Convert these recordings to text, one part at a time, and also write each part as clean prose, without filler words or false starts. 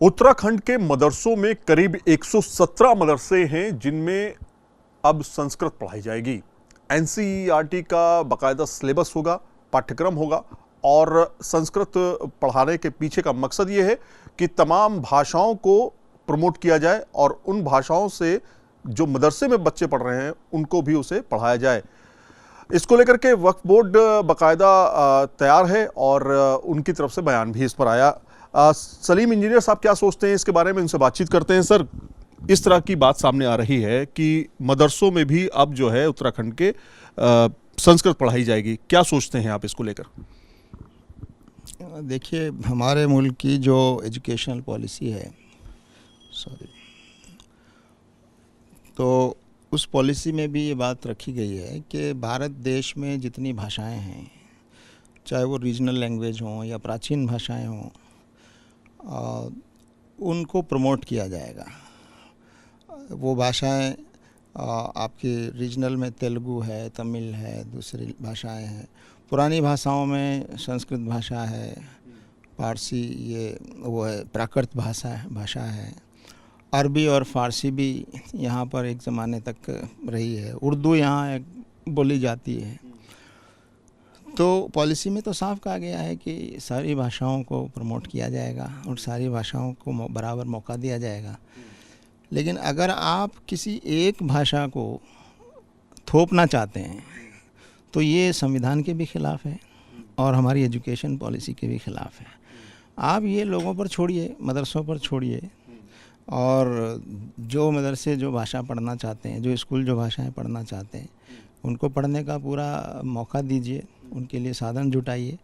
उत्तराखंड के मदरसों में करीब 117 मदरसे हैं जिनमें अब संस्कृत पढ़ाई जाएगी। एनसीईआरटी का बाकायदा सिलेबस होगा, पाठ्यक्रम होगा और संस्कृत पढ़ाने के पीछे का मकसद ये है कि तमाम भाषाओं को प्रमोट किया जाए और उन भाषाओं से जो मदरसे में बच्चे पढ़ रहे हैं उनको भी उसे पढ़ाया जाए। इसको लेकर के वक्फ बोर्ड बाकायदा तैयार है और उनकी तरफ से बयान भी इस पर आया। सलीम इंजीनियर साहब क्या सोचते हैं इसके बारे में, इनसे बातचीत करते हैं। सर, इस तरह की बात सामने आ रही है कि मदरसों में भी अब जो है उत्तराखंड के संस्कृत पढ़ाई जाएगी, क्या सोचते हैं आप इसको लेकर? देखिए, हमारे मुल्क की जो एजुकेशनल पॉलिसी है, तो उस पॉलिसी में भी ये बात रखी गई है कि भारत देश में जितनी भाषाएं हैं, चाहे वो रीजनल लैंग्वेज हों या प्राचीन भाषाएं हों, उनको प्रमोट किया जाएगा। वो भाषाएं आपकी रीजनल में तेलुगु है, तमिल है, दूसरी भाषाएं हैं। पुरानी भाषाओं में संस्कृत भाषा है, पारसी ये वो है, प्राकृत भाषा है। अरबी और फ़ारसी भी यहाँ पर एक ज़माने तक रही है। उर्दू यहाँ बोली जाती है। तो पॉलिसी में तो साफ कहा गया है कि सारी भाषाओं को प्रमोट किया जाएगा और सारी भाषाओं को बराबर मौका दिया जाएगा। लेकिन अगर आप किसी एक भाषा को थोपना चाहते हैं तो ये संविधान के भी खिलाफ़ है और हमारी एजुकेशन पॉलिसी के भी खिलाफ़ है। आप ये लोगों पर छोड़िए, मदरसों पर छोड़िए, और जो मदरसे जो भाषा पढ़ना चाहते हैं, जो स्कूल जो भाषाएं पढ़ना चाहते हैं, उनको पढ़ने का पूरा मौका दीजिए, उनके लिए साधन जुटाइए।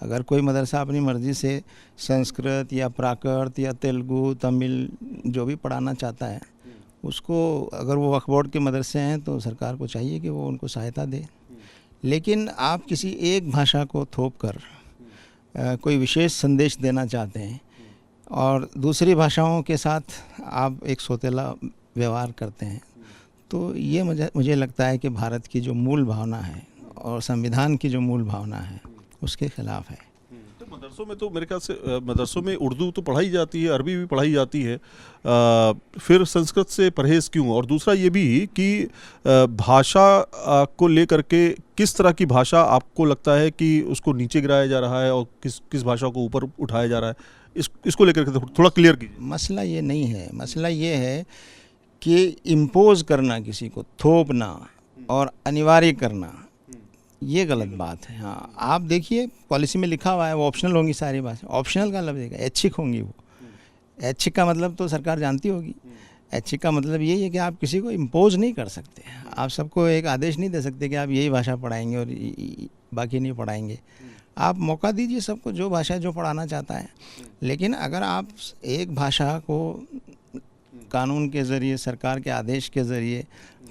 अगर कोई मदरसा अपनी मर्ज़ी से संस्कृत या प्राकृत या तेलुगु, तमिल जो भी पढ़ाना चाहता है, उसको अगर वो वक्फ बोर्ड के मदरसे हैं तो सरकार को चाहिए कि वो उनको सहायता दे। लेकिन आप किसी एक भाषा को थोप कर कोई विशेष संदेश देना चाहते हैं और दूसरी भाषाओं के साथ आप एक सौतेला व्यवहार करते हैं, तो ये मुझे लगता है कि भारत की जो मूल भावना है और संविधान की जो मूल भावना है उसके खिलाफ है। तो मदरसों में तो मेरे ख्याल से मदरसों में उर्दू तो पढ़ाई जाती है, अरबी भी पढ़ाई जाती है, फिर संस्कृत से परहेज़ क्यों? और दूसरा ये भी कि भाषा को लेकर के किस तरह की भाषा आपको लगता है कि उसको नीचे गिराया जा रहा है और किस भाषा को ऊपर उठाया जा रहा है, इसको लेकर के थोड़ा क्लियर कीजिए। मसला ये नहीं है, मसला ये है कि इम्पोज करना, किसी को थोपना और अनिवार्य करना, ये गलत बात है। हाँ, आप देखिए पॉलिसी में लिखा हुआ है वो ऑप्शनल होंगी सारी भाषा। ऑप्शनल का लफ्ज़ है, ऐच्छिक होंगी। वो ऐच्छिक का मतलब तो सरकार जानती होगी। ऐच्छिक का मतलब यही है कि आप किसी को इम्पोज नहीं कर सकते। आप सबको एक आदेश नहीं दे सकते कि आप यही भाषा पढ़ाएंगे और बाकी नहीं पढ़ाएंगे। आप मौका दीजिए सबको, जो भाषा जो पढ़ाना चाहता है। लेकिन अगर आप एक भाषा को कानून के ज़रिए, सरकार के आदेश के ज़रिए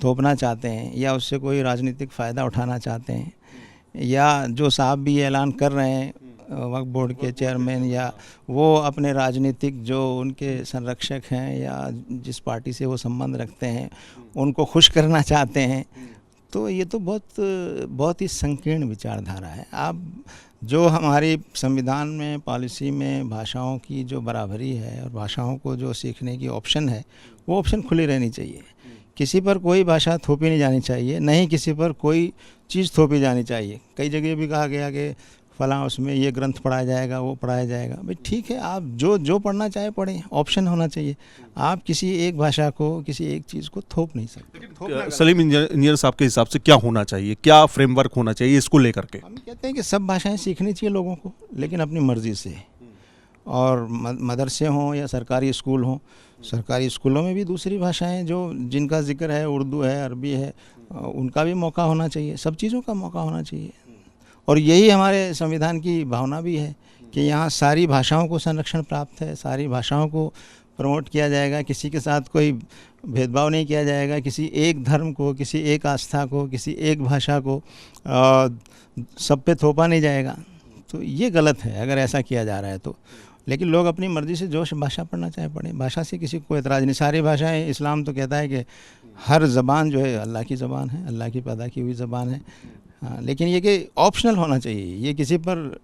थोपना चाहते हैं या उससे कोई राजनीतिक फ़ायदा उठाना चाहते हैं, या जो साहब भी ऐलान कर रहे हैं वक्फ बोर्ड के चेयरमैन, या वो अपने राजनीतिक जो उनके संरक्षक हैं या जिस पार्टी से वो संबंध रखते हैं उनको खुश करना चाहते हैं, तो ये तो बहुत ही संकीर्ण विचारधारा है। आप जो हमारी संविधान में, पॉलिसी में भाषाओं की जो बराबरी है और भाषाओं को जो सीखने की ऑप्शन है, वो ऑप्शन खुली रहनी चाहिए। किसी पर कोई भाषा थोपी नहीं जानी चाहिए, नहीं किसी पर कोई चीज़ थोपी जानी चाहिए। कई जगह भी कहा गया कि फ़लाँ उसमें ये ग्रंथ पढ़ाया जाएगा, वो पढ़ाया जाएगा। भाई ठीक है, आप जो पढ़ना चाहे पढ़ें, ऑप्शन होना चाहिए। आप किसी एक भाषा को, किसी एक चीज़ को थोप नहीं सकते। सलीम इंजीनियर साहब के हिसाब से क्या होना चाहिए, क्या फ्रेमवर्क होना चाहिए इसको लेकर के? हम कहते हैं कि सब भाषाएं सीखनी चाहिए लोगों को, लेकिन अपनी मर्ज़ी से। और मदरसे हों या सरकारी स्कूल हों, सरकारी स्कूलों में भी दूसरी भाषाएं जो जिनका जिक्र है, उर्दू है, अरबी है, उनका भी मौका होना चाहिए। सब चीज़ों का मौका होना चाहिए। और यही हमारे संविधान की भावना भी है कि यहाँ सारी भाषाओं को संरक्षण प्राप्त है, सारी भाषाओं को प्रमोट किया जाएगा, किसी के साथ कोई भेदभाव नहीं किया जाएगा, किसी एक धर्म को, किसी एक आस्था को, किसी एक भाषा को सब पे थोपा नहीं जाएगा। तो ये गलत है अगर ऐसा किया जा रहा है तो। लेकिन लोग अपनी मर्ज़ी से जो भाषा पढ़ना चाहे पढ़ें, भाषा से किसी को कोई एतराज़ नहीं। सारी भाषाएं, इस्लाम तो कहता है कि हर ज़बान जो है अल्लाह की ज़बान है, अल्लाह की पैदा की हुई ज़बान है। हाँ, लेकिन ये कि ऑप्शनल होना चाहिए, ये किसी पर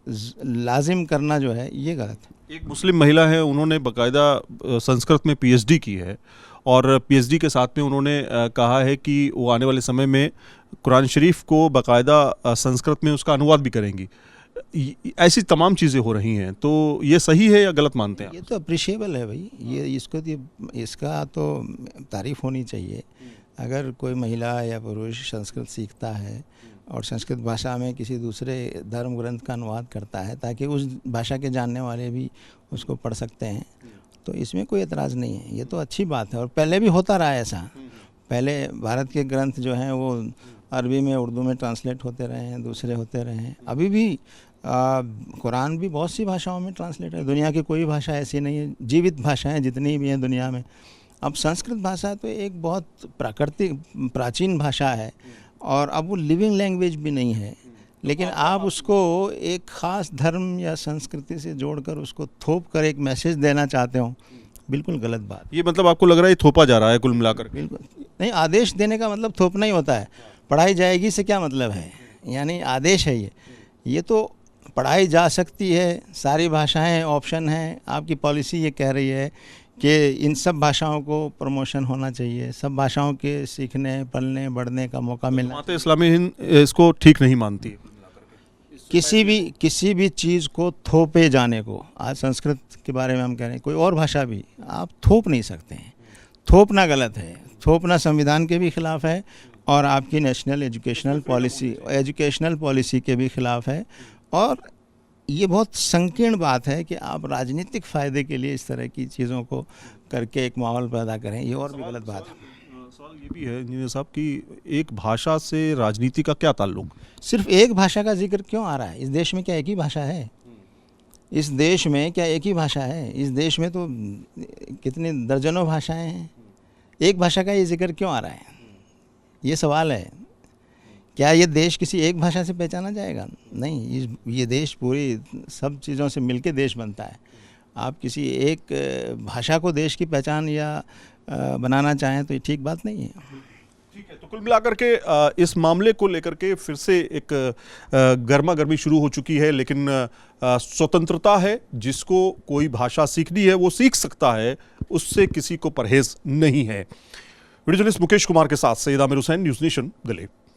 लाजिम करना जो है ये गलत है। एक मुस्लिम महिला है, उन्होंने बाकायदा संस्कृत में पीएचडी की है और पीएचडी के साथ में उन्होंने कहा है कि वो आने वाले समय में कुरान शरीफ को बाकायदा संस्कृत में उसका अनुवाद भी करेंगी। ऐसी तमाम चीज़ें हो रही हैं, तो ये सही है या गलत मानते हैं आप? ये तो अप्रिशिएबल है भाई, ये इसका तो तारीफ़ होनी चाहिए। अगर कोई महिला या पुरुष संस्कृत सीखता है और संस्कृत भाषा में किसी दूसरे धर्म ग्रंथ का अनुवाद करता है ताकि उस भाषा के जानने वाले भी उसको पढ़ सकते हैं, तो इसमें कोई एतराज़ नहीं है, ये तो अच्छी बात है। और पहले भी होता रहा है ऐसा। पहले भारत के ग्रंथ जो हैं वो अरबी में, उर्दू में ट्रांसलेट होते रहे हैं, दूसरे होते रहे हैं। अभी भी कुरान भी बहुत सी भाषाओं में ट्रांसलेट है। दुनिया की कोई भाषा ऐसी नहीं है, जीवित भाषाएं जितनी भी हैं दुनिया में। अब संस्कृत भाषा तो एक बहुत प्राकृतिक प्राचीन भाषा है और अब वो लिविंग लैंग्वेज भी नहीं है, लेकिन आप उसको एक ख़ास धर्म या संस्कृति से जोड़कर उसको थोप कर एक मैसेज देना चाहते हो, बिल्कुल गलत बात। ये मतलब आपको लग रहा है ये थोपा जा रहा है कुल मिलाकर? बिल्कुल नहीं, आदेश देने का मतलब थोपना ही होता है। पढ़ाई जाएगी से क्या मतलब है, यानी आदेश है ये तो पढ़ाई जा सकती है, सारी भाषाएं ऑप्शन हैं। आपकी पॉलिसी ये कह रही है कि इन सब भाषाओं को प्रमोशन होना चाहिए, सब भाषाओं के सीखने, पढ़ने, बढ़ने का मौका मिलना। जमात इस्लामी हिंद इसको ठीक नहीं मानती है? किसी भी चीज़ को थोपे जाने को, आज संस्कृत के बारे में हम कह रहे हैं, कोई और भाषा भी आप थोप नहीं सकते हैं। थोपना गलत है, थोपना संविधान के भी खिलाफ है और आपकी नेशनल एजुकेशनल पॉलिसी के भी खिलाफ है। और ये बहुत संकीर्ण बात है कि आप राजनीतिक फ़ायदे के लिए इस तरह की चीज़ों को करके एक माहौल पैदा करें, ये और भी गलत बात है। सवाल ये भी है इंजीनियर साहब कि एक भाषा से राजनीति का क्या ताल्लुक? सिर्फ एक भाषा का जिक्र क्यों आ रहा है? इस देश में क्या एक ही भाषा है? इस देश में क्या एक ही भाषा है? इस देश में तो कितनी दर्जनों भाषाएं हैं, एक भाषा का ये जिक्र क्यों आ रहा है? ये सवाल है। क्या ये देश किसी एक भाषा से पहचाना जाएगा? नहीं, ये देश पूरी सब चीज़ों से मिलके देश बनता है। आप किसी एक भाषा को देश की पहचान या बनाना चाहें तो ये ठीक बात नहीं है। ठीक है, तो कुल मिलाकर के इस मामले को लेकर के फिर से एक गर्मा गर्मी शुरू हो चुकी है, लेकिन स्वतंत्रता है, जिसको कोई भाषा सीखनी है वो सीख सकता है, उससे किसी को परहेज नहीं है। वीडियो जर्नलिस्ट मुकेश कुमार के साथ सैयद आमिर हुसैन, न्यूज़ नेशन, दिल्ली।